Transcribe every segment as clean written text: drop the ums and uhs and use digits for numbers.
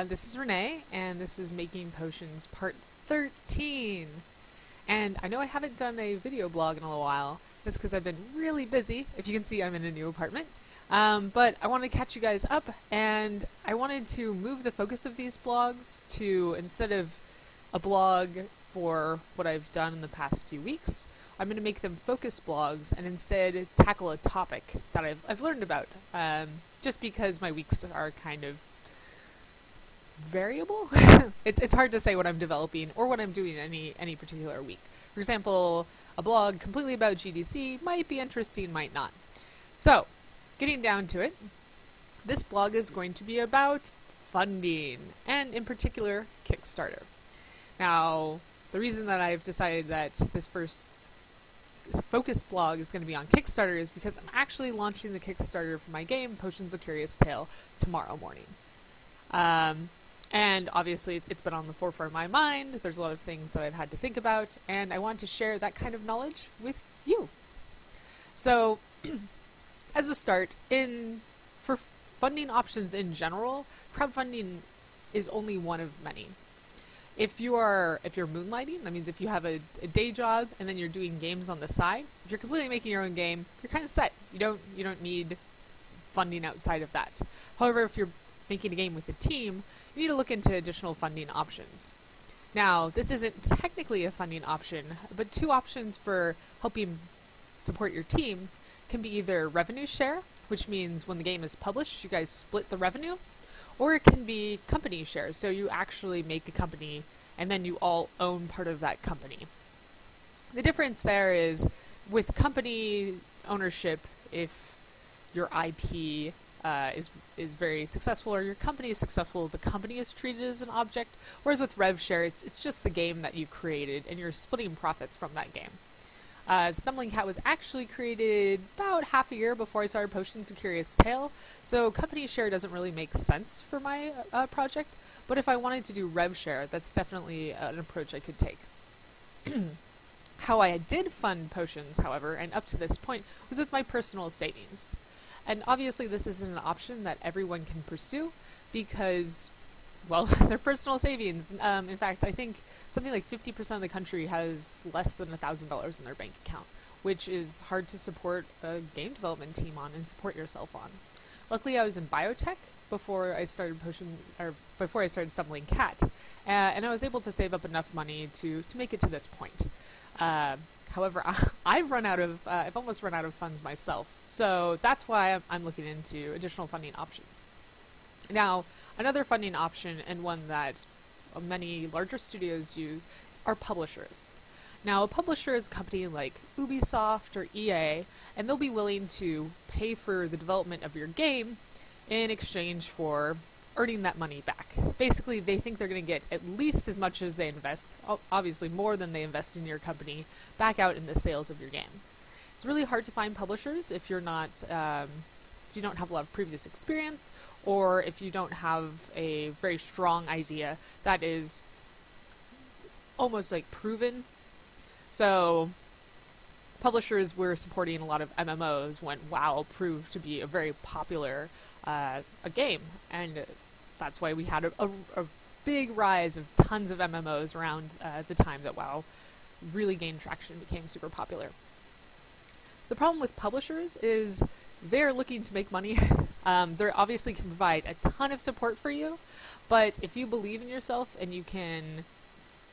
This is Renee, and this is Making Potions Part 13. And I know I haven't done a video blog in a little while. That's because I've been really busy. If you can see, I'm in a new apartment. But I wanted to catch you guys up, and I wanted to move the focus of these blogs to, instead of a blog for what I've done in the past few weeks, I'm going to make them focus blogs and instead tackle a topic that I've learned about. Just because my weeks are kind of variable. It's hard to say what I'm developing or what I'm doing any particular week. For example, a blog completely about GDC might be interesting, might not. So, getting down to it, this blog is going to be about funding, and in particular, Kickstarter. Now, the reason that I've decided that this focus blog is going to be on Kickstarter is because I'm actually launching the Kickstarter for my game, Potions of Curious Tale, tomorrow morning. And obviously it's been on the forefront of my mind. There's a lot of things that I've had to think about, and I want to share that kind of knowledge with you. So, as a start, for funding options in general, crowdfunding is only one of many. If you're moonlighting, that means if you have a day job and then you're doing games on the side, if you're completely making your own game, you're kind of set. You don't need funding outside of that. However, if you're making a game with a team, you need to look into additional funding options. Now, this isn't technically a funding option, but two options for helping support your team can be either revenue share, which means when the game is published, you guys split the revenue, or it can be company share, so you actually make a company and then you all own part of that company. The difference there is with company ownership, if your IP is very successful or your company is successful, the company is treated as an object, whereas with rev share, it's just the game that you created and you're splitting profits from that game. Stumbling Cat was actually created about half a year before I started Potions of Curious Tale, so company share doesn't really make sense for my project, but if I wanted to do rev share, that's definitely an approach I could take. How I did fund Potions, however, and up to this point, was with my personal savings. And obviously this isn't an option that everyone can pursue because, well, they're personal savings. In fact, I think something like 50% of the country has less than $1,000 in their bank account, which is hard to support a game development team on and support yourself on. Luckily, I was in biotech before I started Stumbling Cat, and I was able to save up enough money to make it to this point. However, I've almost run out of funds myself, so that's why I'm looking into additional funding options. Now, another funding option, and one that many larger studios use, are publishers. Now, a publisher is a company like Ubisoft or EA, and they'll be willing to pay for the development of your game in exchange for earning that money back. Basically, they think they're going to get at least as much as they invest, obviously more than they invest in your company, back out in the sales of your game. It's really hard to find publishers if you're not, if you don't have a lot of previous experience, or if you don't have a very strong idea that is almost like proven. So, publishers were supporting a lot of MMOs when WoW proved to be a very popular a game, and that's why we had a big rise of tons of MMOs around the time that WoW really gained traction and became super popular. The problem with publishers is they're looking to make money. They obviously can provide a ton of support for you, but if you believe in yourself and you can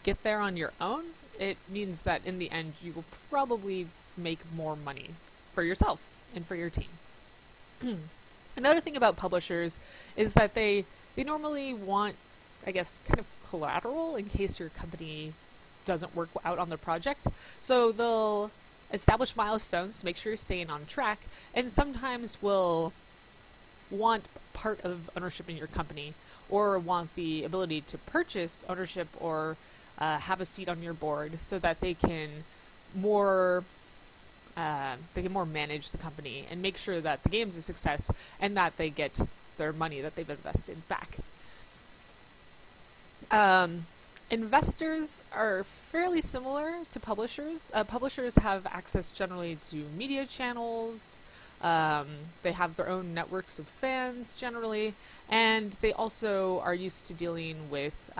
get there on your own, it means that in the end you will probably make more money for yourself and for your team. Another thing about publishers is that they normally want, I guess, kind of collateral in case your company doesn't work out on the project. So they'll establish milestones to make sure you're staying on track, and sometimes will want part of ownership in your company, or want the ability to purchase ownership or have a seat on your board so that they can more manage the company and make sure that the game's a success and that they get their money that they've invested back. Investors are fairly similar to publishers. Publishers have access generally to media channels, They have their own networks of fans generally, and they also are used to dealing with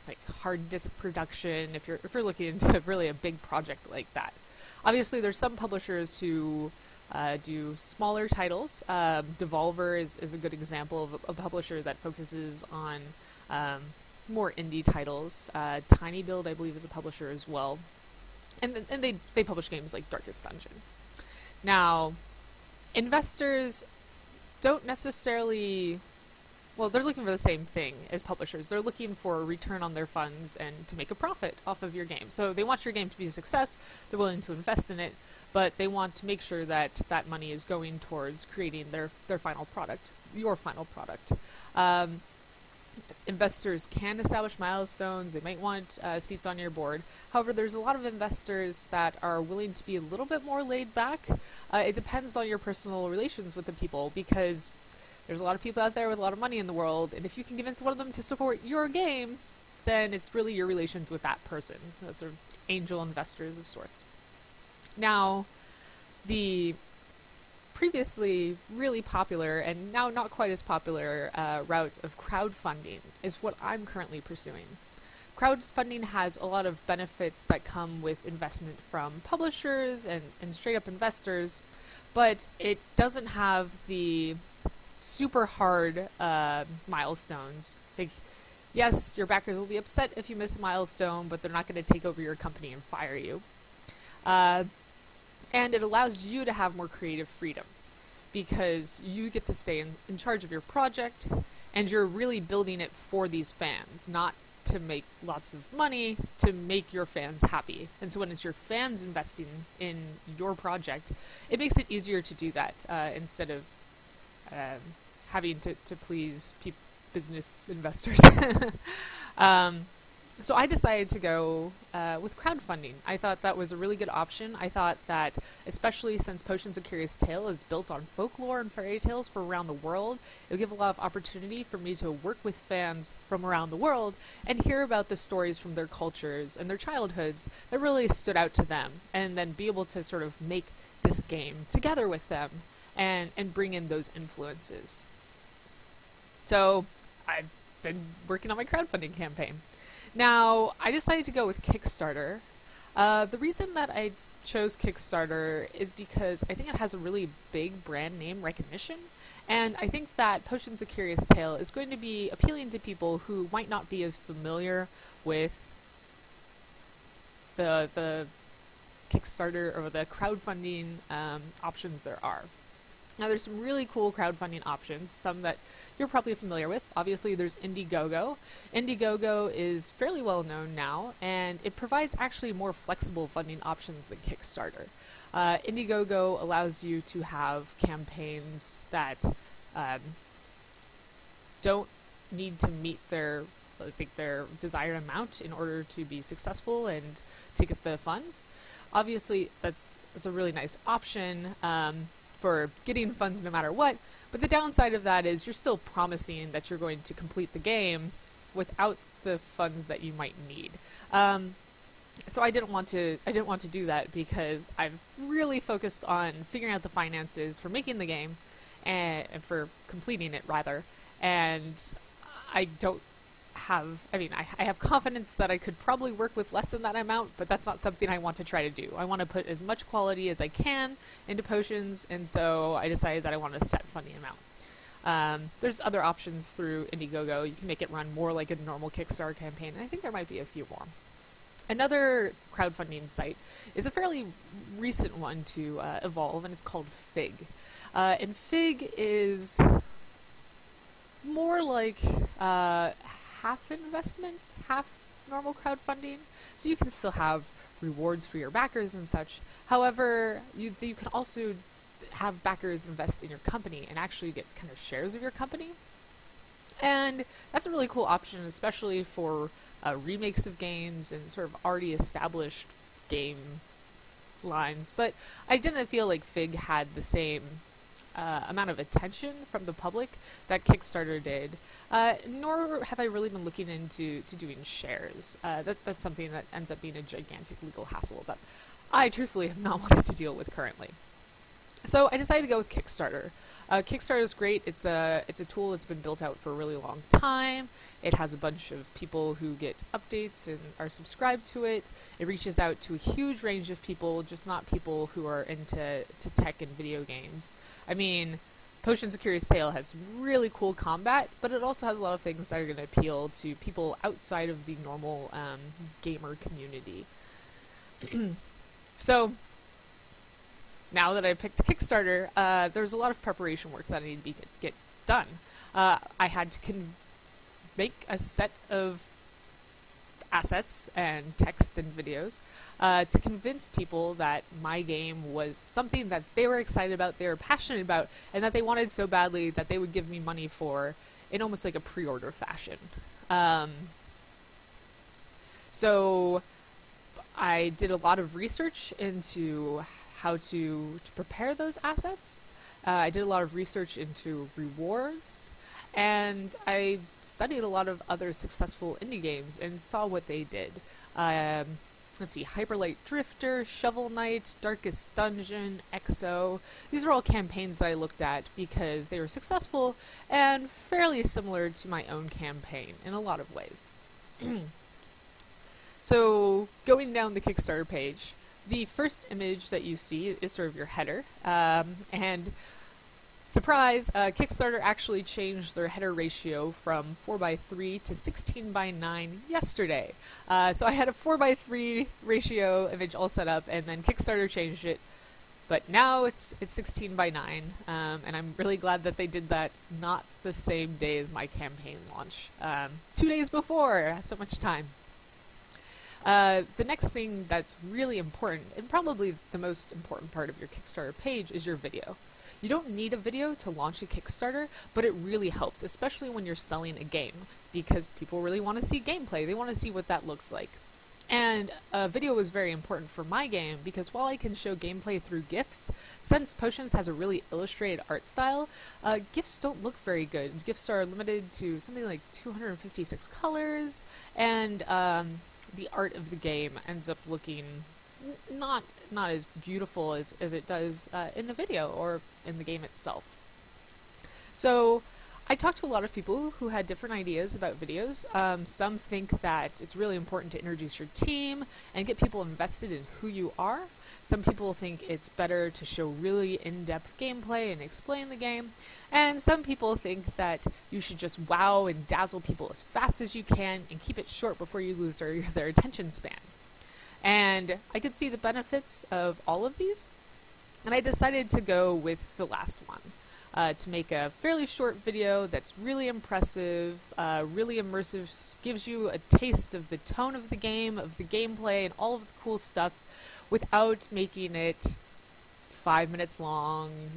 like hard disk production. If you're looking into really a big project like that, obviously there's some publishers who do smaller titles. Devolver is a good example of a publisher that focuses on more indie titles. Tiny Build, I believe, is a publisher as well, and they publish games like Darkest Dungeon. Now, investors don't necessarily, well, they're looking for the same thing as publishers. They're looking for a return on their funds and to make a profit off of your game. So they want your game to be a success. They're willing to invest in it, but they want to make sure that that money is going towards creating their final product, your final product. Investors can establish milestones. They might want seats on your board. However, there's a lot of investors that are willing to be a little bit more laid back. It depends on your personal relations with the people, because there's a lot of people out there with a lot of money in the world, and if you can convince one of them to support your game, then it's really your relations with that person. Those are angel investors of sorts. Now, the previously really popular and now not quite as popular route of crowdfunding is what I'm currently pursuing. Crowdfunding has a lot of benefits that come with investment from publishers and straight up investors, but it doesn't have the super hard milestones. Like, yes, your backers will be upset if you miss a milestone, but they're not going to take over your company and fire you. And it allows you to have more creative freedom, because you get to stay in charge of your project, and you're really building it for these fans, not to make lots of money, to make your fans happy. And so when it's your fans investing in your project, it makes it easier to do that instead of having to please business investors. So I decided to go with crowdfunding. I thought that was a really good option. I thought that, especially since Potions of Curious Tale is built on folklore and fairy tales from around the world, it would give a lot of opportunity for me to work with fans from around the world and hear about the stories from their cultures and their childhoods that really stood out to them, and then be able to sort of make this game together with them and bring in those influences. So I've been working on my crowdfunding campaign. Now, I decided to go with Kickstarter. The reason that I chose Kickstarter is because I think it has a really big brand name recognition, and I think that Potions of Curious Tale is going to be appealing to people who might not be as familiar with the Kickstarter or the crowdfunding options there are. Now, there's some really cool crowdfunding options, some that you're probably familiar with. Obviously, there's Indiegogo. Indiegogo is fairly well known now, and it provides actually more flexible funding options than Kickstarter. Indiegogo allows you to have campaigns that don't need to meet their desired amount in order to be successful and to get the funds. Obviously, that's a really nice option for getting funds no matter what, but the downside of that is you're still promising that you're going to complete the game without the funds that you might need. So I didn't want to do that, because I've really focused on figuring out the finances for making the game and for completing it rather, and I have confidence that I could probably work with less than that amount, but that's not something I want to try to do. I want to put as much quality as I can into Potions, and so I decided that I want to set funding amount. There's other options through Indiegogo. You can make it run more like a normal Kickstarter campaign, and I think there might be a few more. Another crowdfunding site is a fairly recent one to evolve, and it's called Fig. And Fig is more like half investment, half normal crowdfunding, so you can still have rewards for your backers and such. However, you can also have backers invest in your company and actually get kind of shares of your company, and that's a really cool option, especially for remakes of games and sort of already established game lines. But I didn't feel like Fig had the same amount of attention from the public that Kickstarter did, nor have I really been looking into doing shares. That's something that ends up being a gigantic legal hassle that I truthfully have not wanted to deal with currently. So I decided to go with Kickstarter. Kickstarter is great. It's a tool that's been built out for a really long time. It has a bunch of people who get updates and are subscribed to it. It reaches out to a huge range of people, just not people who are into tech and video games. I mean, Potions of Curious Tale has really cool combat, but it also has a lot of things that are going to appeal to people outside of the normal gamer community. So now that I picked Kickstarter, there's a lot of preparation work that I need to get done. I had to make a set of assets and text and videos to convince people that my game was something that they were excited about, they were passionate about, and that they wanted so badly that they would give me money for in almost like a pre-order fashion. So I did a lot of research into how to prepare those assets. I did a lot of research into rewards, and I studied a lot of other successful indie games and saw what they did. Let's see, Hyperlight Drifter, Shovel Knight, Darkest Dungeon, EXO. These are all campaigns that I looked at because they were successful and fairly similar to my own campaign in a lot of ways. So, going down the Kickstarter page, the first image that you see is sort of your header, and surprise, Kickstarter actually changed their header ratio from 4:3 to 16:9 yesterday. So I had a 4:3 ratio image all set up, and then Kickstarter changed it, but now it's 16:9, and I'm really glad that they did that not the same day as my campaign launch. 2 days before, so much time. The next thing that's really important, and probably the most important part of your Kickstarter page, is your video. You don't need a video to launch a Kickstarter, but it really helps, especially when you're selling a game, because people really want to see gameplay. They want to see what that looks like. And a video was very important for my game, because while I can show gameplay through GIFs, since Potions has a really illustrated art style, GIFs don't look very good. GIFs are limited to something like 256 colors, and the art of the game ends up looking not as beautiful as it does in the video or in the game itself. So I talked to a lot of people who had different ideas about videos. Some think that it's really important to introduce your team and get people invested in who you are. Some people think it's better to show really in-depth gameplay and explain the game. And some people think that you should just wow and dazzle people as fast as you can and keep it short before you lose their attention span. And I could see the benefits of all of these, and I decided to go with the last one, to make a fairly short video that's really impressive, really immersive, gives you a taste of the tone of the game, of the gameplay, and all of the cool stuff without making it 5 minutes long,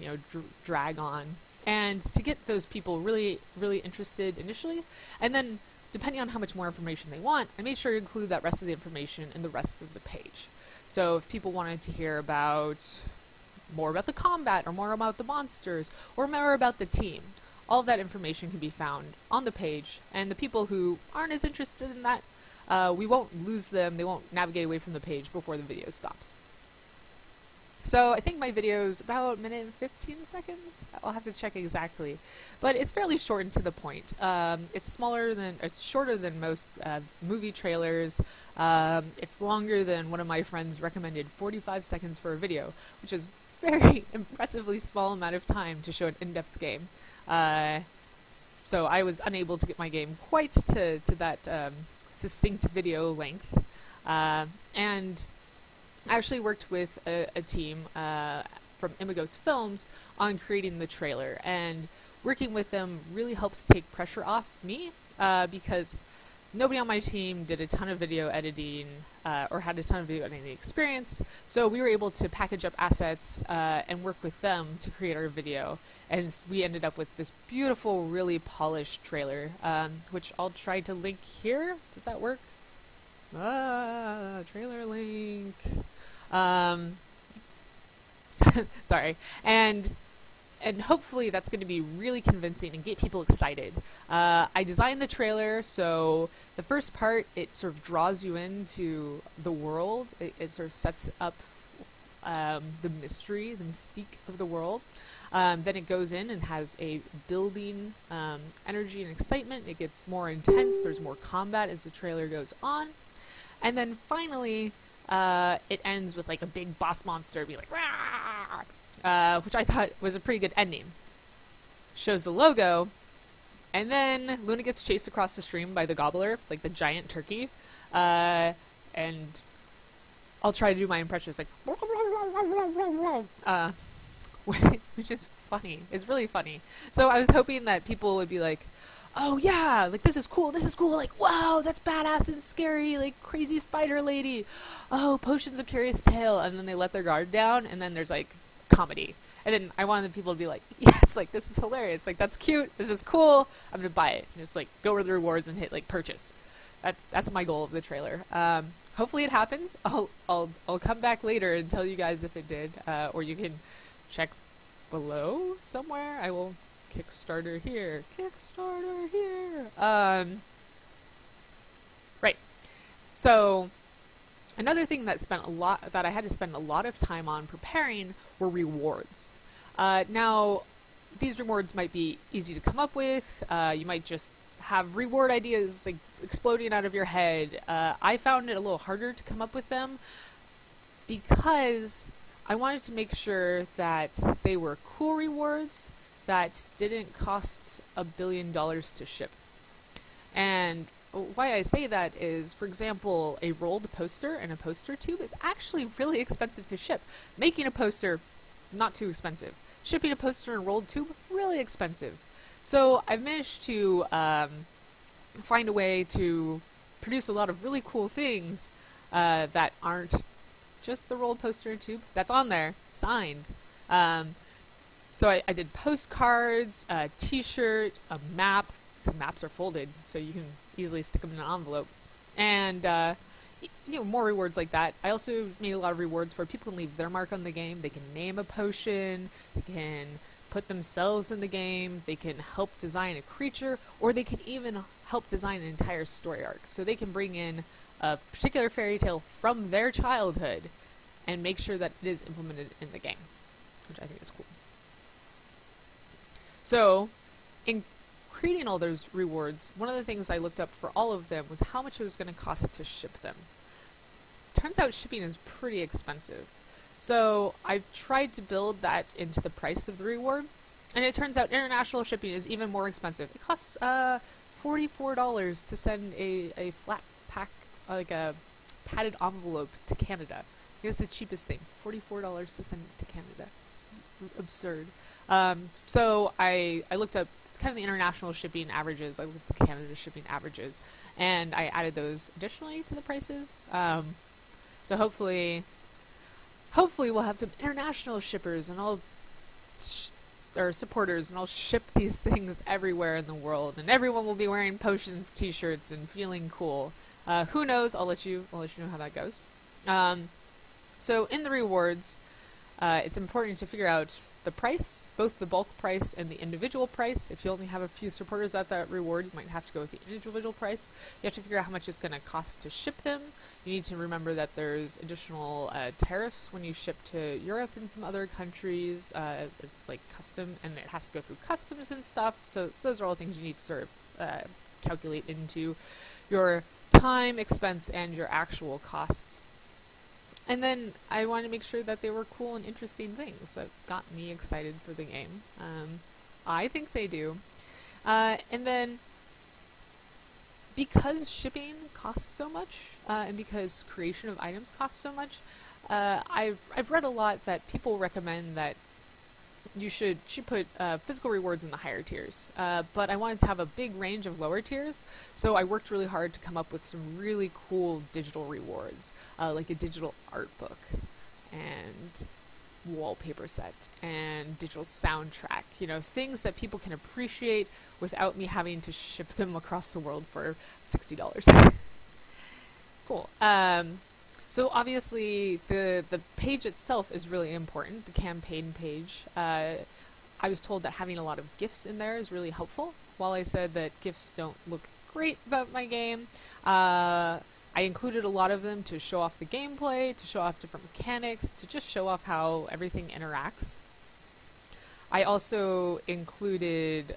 drag on. And to get those people really, really interested initially, and then depending on how much more information they want, I made sure to include that rest of the information in the rest of the page. So if people wanted to hear more about the combat, or more about the monsters, or more about the team, all of that information can be found on the page, and the people who aren't as interested in that, we won't lose them, they won't navigate away from the page before the video stops. So I think my video's about a minute and 15 seconds. I'll have to check exactly, but it's fairly short and to the point. It's shorter than most movie trailers. It's longer than one of my friends recommended 45 seconds for a video, which is very impressively small amount of time to show an in-depth game. So I was unable to get my game quite to that succinct video length, and I actually worked with a team from Imagos Films on creating the trailer, and working with them really helps take pressure off me, because nobody on my team did a ton of video editing or had a ton of video editing experience, so we were able to package up assets and work with them to create our video, and we ended up with this beautiful, really polished trailer, which I'll try to link here. Does that work? Trailer link. Sorry. And hopefully that's going to be really convincing and get people excited. I designed the trailer, so the first part, it sort of draws you into the world. It sort of sets up the mystery, the mystique of the world. Then it goes in and has a building energy and excitement. It gets more intense. There's more combat as the trailer goes on. And then finally, it ends with like a big boss monster be like, "Rah!" Which I thought was a pretty good ending. Shows the logo, and then Luna gets chased across the stream by the gobbler, like the giant turkey. And I'll try to do my impression. It's like, which is funny. It's really funny. So I was hoping that people would be like, oh yeah, like this is cool, like wow, that's badass and scary, like crazy spider lady. Oh, Potion's a Curious Tale. And then they let their guard down, and then there's like comedy. And then I wanted people to be like, yes, like this is hilarious, like that's cute, this is cool, I'm gonna buy it. And just like go to the rewards and hit like purchase. That's my goal of the trailer. Hopefully it happens. I'll come back later and tell you guys if it did, or you can check below somewhere. I will Kickstarter here. Right. So another thing that I had to spend a lot of time on preparing were rewards. Now, these rewards might be easy to come up with. You might just have reward ideas like exploding out of your head. I found it a little harder to come up with them because I wanted to make sure that they were cool rewards that didn't cost $1 billion to ship. And why I say that is, for example, a rolled poster and a poster tube is actually really expensive to ship. Making a poster, not too expensive. Shipping a poster and rolled tube, really expensive. So I've managed to find a way to produce a lot of really cool things that aren't just the rolled poster and tube. That's on there, signed. So I did postcards, a t-shirt, a map, because maps are folded, so you can easily stick them in an envelope. And, more rewards like that. I also made a lot of rewards where people can leave their mark on the game. They can name a potion, they can put themselves in the game, they can help design a creature, or they can even help design an entire story arc. So they can bring in a particular fairy tale from their childhood and make sure that it is implemented in the game, which I think is cool. So, in creating all those rewards, one of the things I looked up for all of them was how much it was going to cost to ship them. Turns out shipping is pretty expensive. So, I tried to build that into the price of the reward, and it turns out international shipping is even more expensive. It costs $44 to send a flat pack, like a padded envelope to Canada. I think that's the cheapest thing. $44 to send it to Canada. It's absurd. So I looked up, it's kind of the international shipping averages. I looked at Canada shipping averages, and I added those additionally to the prices. So hopefully we'll have some international shippers, and or supporters, and I'll ship these things everywhere in the world, and everyone will be wearing Potions t-shirts and feeling cool. Who knows? I'll let you know how that goes. So in the rewards, it's important to figure out the price, both the bulk price and the individual price. If you only have a few supporters at that reward, you might have to go with the individual price. You have to figure out how much it's going to cost to ship them. You need to remember that there's additional tariffs when you ship to Europe and some other countries, as like custom, and it has to go through customs and stuff. So those are all things you need to sort of calculate into your time, expense, and your actual costs. And then I wanted to make sure that they were cool and interesting things that got me excited for the game. I think they do. And then, because shipping costs so much, and because creation of items costs so much, I've read a lot that people recommend that you should put physical rewards in the higher tiers. But I wanted to have a big range of lower tiers, so I worked really hard to come up with some really cool digital rewards, like a digital art book, and wallpaper set, and digital soundtrack, things that people can appreciate without me having to ship them across the world for $60. Cool. So obviously the page itself is really important, the campaign page. I was told that having a lot of GIFs in there is really helpful. While I said that GIFs don't look great about my game, I included a lot of them to show off the gameplay, to show off different mechanics, to just show off how everything interacts. I also included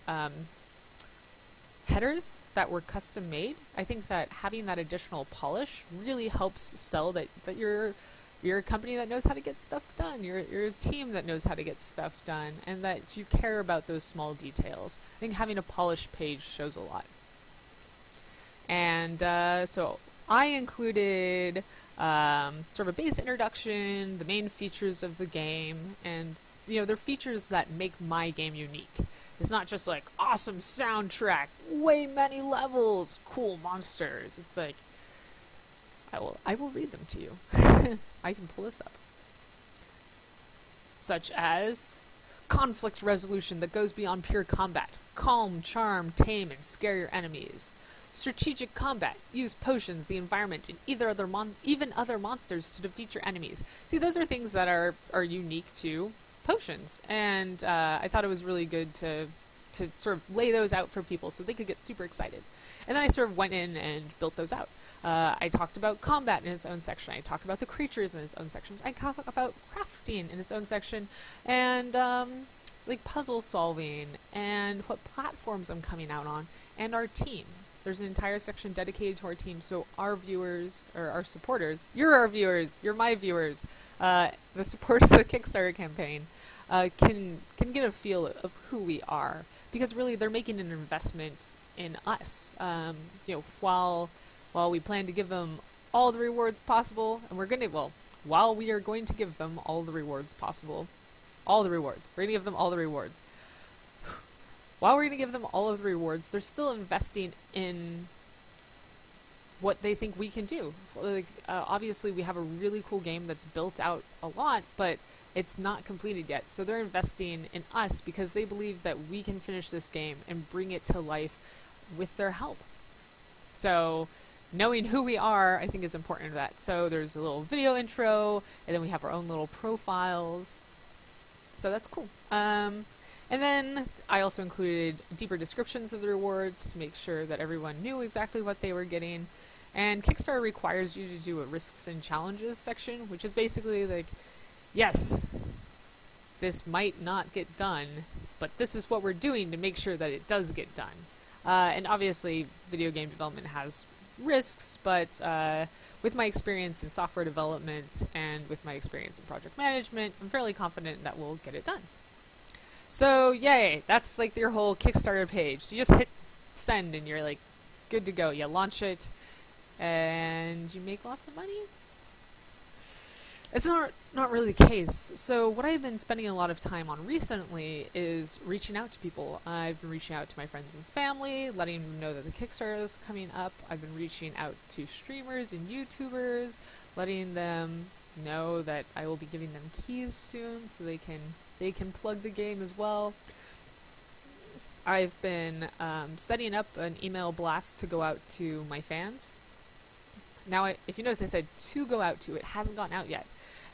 headers that were custom made. I think that having that additional polish really helps sell that you're a company that knows how to get stuff done. You're a team that knows how to get stuff done, and that you care about those small details. I think having a polished page shows a lot. And so I included sort of a base introduction, the main features of the game, and they're features that make my game unique. It's not just like awesome soundtrack, way many levels, cool monsters. It's like I will read them to you. I can pull this up. Such as conflict resolution that goes beyond pure combat. Calm, charm, tame, and scare your enemies. Strategic combat. Use potions, the environment, and even other monsters to defeat your enemies. See, those are things that are unique to potions, and I thought it was really good to sort of lay those out for people so they could get super excited. And then I sort of went in and built those out. I talked about combat in its own section. I talked about the creatures in its own sections. I talked about crafting in its own section, and like puzzle solving, and what platforms I'm coming out on, and our team. There's an entire section dedicated to our team, so our viewers, or our supporters, you're our viewers, you're my viewers, the supporters of the Kickstarter campaign, can get a feel of who we are, because really they're making an investment in us. While we plan to give them all the rewards possible, and while we are going to give them all the rewards possible, we're going to give them all the rewards. While we're going to give them all of the rewards, they're still investing in what they think we can do. Obviously, we have a really cool game that's built out a lot, but it's not completed yet. So they're investing in us because they believe that we can finish this game and bring it to life with their help. So knowing who we are, I think, is important to that. So there's a little video intro, and then we have our own little profiles. So that's cool. And then I also included deeper descriptions of the rewards to make sure that everyone knew exactly what they were getting. And Kickstarter requires you to do a risks and challenges section, which is basically like, yes, this might not get done, but this is what we're doing to make sure that it does get done. And obviously, video game development has risks, but with my experience in software development and with my experience in project management, I'm fairly confident that we'll get it done. So, yay, that's like your whole Kickstarter page. So you just hit send and you're like good to go. You launch it and you make lots of money. It's not really the case. So what I've been spending a lot of time on recently is reaching out to people. I've been reaching out to my friends and family, letting them know that the Kickstarter is coming up. I've been reaching out to streamers and YouTubers, letting them know that I will be giving them keys soon so they can plug the game as well. I've been setting up an email blast to go out to my fans. Now, if you notice, I said to go out to. It hasn't gone out yet.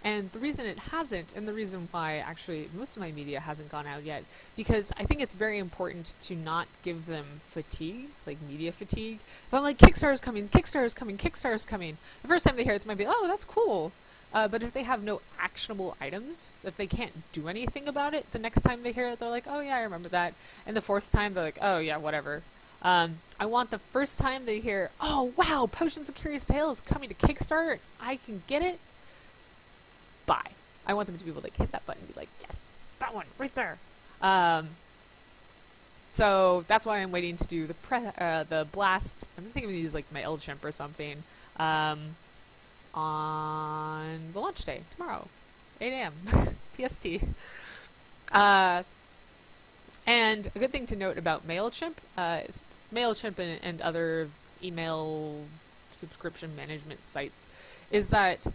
And the reason it hasn't, and the reason why actually most of my media hasn't gone out yet, because I think it's very important to not give them fatigue, like media fatigue. If I'm like, Kickstarter's coming, Kickstarter's coming, Kickstarter's coming, the first time they hear it, they might be, oh, that's cool. But if they have no actionable items, if they can't do anything about it, the next time they hear it, they're like, oh yeah, I remember that. And the fourth time, they're like, oh yeah, whatever. I want the first time they hear, oh wow, Potions of Curious Tale is coming to Kickstarter, and I can get it, buy. I want them to be able to hit that button and be like, yes, that one, right there. So that's why I'm waiting to do the blast. I'm thinking of these like my MailChimp or something. On the launch day, tomorrow, 8 a.m. PST. And a good thing to note about MailChimp is MailChimp and other email subscription management sites is that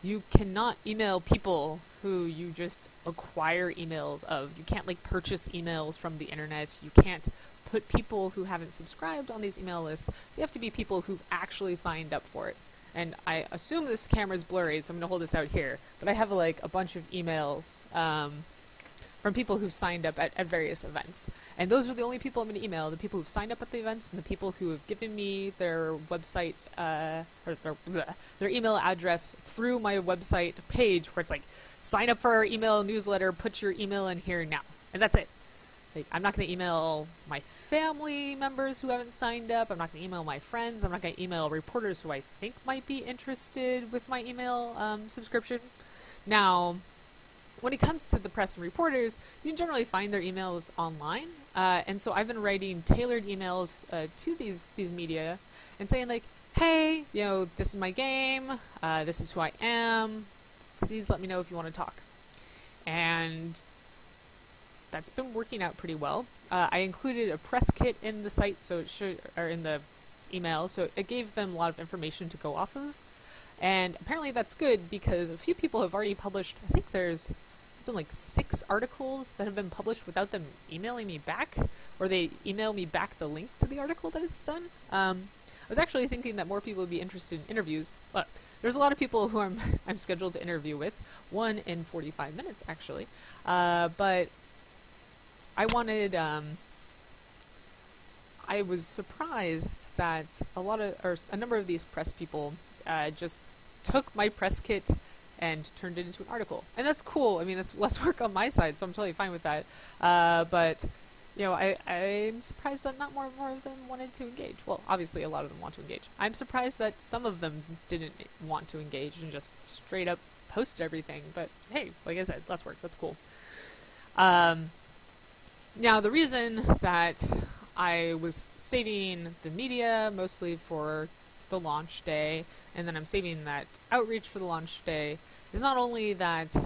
you cannot email people who you just acquire emails of. You can't like purchase emails from the internet. You can't put people who haven't subscribed on these email lists. They have to be people who've actually signed up for it. And I assume this camera's blurry, so I'm going to hold this out here. But I have like a bunch of emails from from people who've signed up at various events. And those are the only people I'm going to email, the people who've signed up at the events and the people who have given me their website, or their email address through my website page where it's like, sign up for our email newsletter, put your email in here now. And that's it. Like, I'm not going to email my family members who haven't signed up. I'm not going to email my friends. I'm not going to email reporters who I think might be interested with my email subscription. Now, when it comes to the press and reporters, you can generally find their emails online. And so I've been writing tailored emails to these media and saying like, hey, you know, this is my game. This is who I am. Please let me know if you want to talk. And that's been working out pretty well. I included a press kit in the site, so it should, or in the email, so it gave them a lot of information to go off of. And apparently that's good because a few people have already published, I think there's been like 6 articles that have been published without them emailing me back, or they email me back the link to the article that it's done. I was actually thinking that more people would be interested in interviews, but there's a lot of people who I'm scheduled to interview with, one in 45 minutes actually, but I wanted, I was surprised that a number of these press people just took my press kit and turned it into an article. And that's cool. I mean, that's less work on my side, so I'm totally fine with that. But, you know, I'm surprised that not more of them wanted to engage. Well, obviously a lot of them want to engage. I'm surprised that some of them didn't want to engage and just straight up posted everything. But hey, like I said, less work. That's cool. Now, the reason that I was saving the media mostly for the launch day, and then I'm saving that outreach for the launch day, is not only that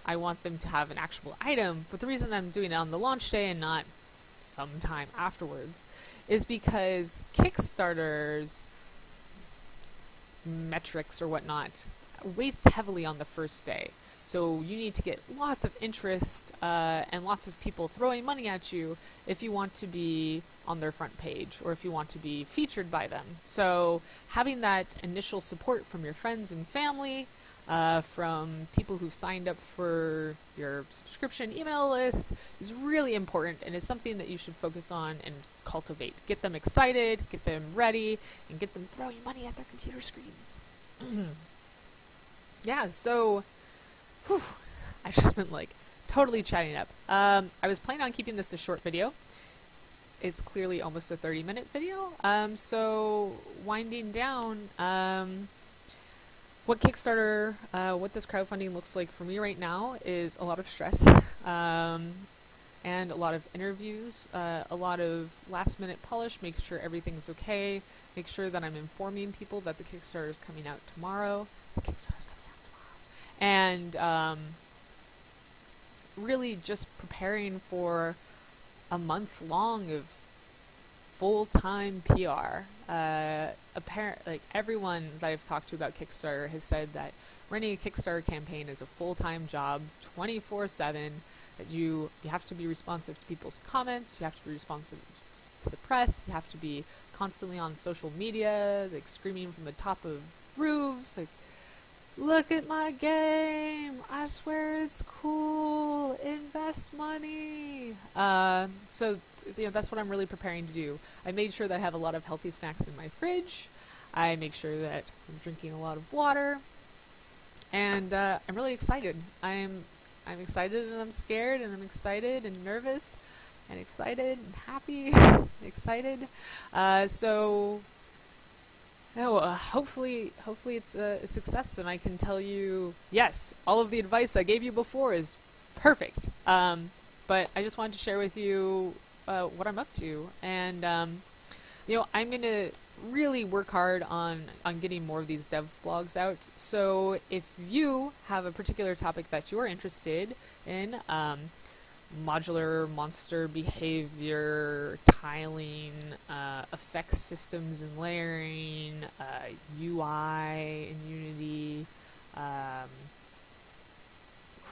I want them to have an actual item, but the reason I'm doing it on the launch day and not sometime afterwards is because Kickstarter's metrics or whatnot weights heavily on the first day. So you need to get lots of interest and lots of people throwing money at you if you want to be on their front page or if you want to be featured by them. So having that initial support from your friends and family, from people who've signed up for your subscription email list is really important and is something that you should focus on and cultivate. Get them excited, get them ready, and get them throwing money at their computer screens. Yeah, so whew, I've just been like totally chatting up. I was planning on keeping this a short video. It's clearly almost a 30-minute video. So winding down, what Kickstarter, what this crowdfunding looks like for me right now is a lot of stress and a lot of interviews, a lot of last-minute polish, make sure everything's okay, make sure that I'm informing people that the Kickstarter is coming out tomorrow. And really just preparing for a month long of full-time PR. Like everyone that I've talked to about Kickstarter has said that running a Kickstarter campaign is a full-time job, 24/7. That you have to be responsive to people's comments, you have to be responsive to the press, you have to be constantly on social media, like screaming from the top of roofs, like, look at my game, I swear it's cool, invest money. So you know, that's what I'm really preparing to do. I made sure that I have a lot of healthy snacks in my fridge. I make sure that I'm drinking a lot of water. And I'm really excited. I'm excited and I'm scared and I'm excited and nervous and excited and happy and excited. Hopefully it's a success and I can tell you, yes, all of the advice I gave you before is perfect. But I just wanted to share with you what I'm up to. And, you know, I'm going to really work hard on getting more of these dev blogs out. So if you have a particular topic that you're interested in, modular monster behavior, tiling, effects systems and layering, UI in Unity,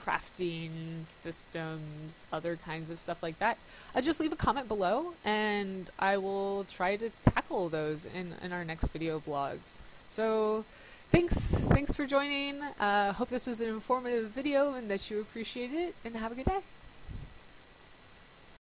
crafting systems, other kinds of stuff like that, just leave a comment below and I will try to tackle those in our next video blogs. So thanks for joining. Hope this was an informative video and that you appreciate it, and have a good day.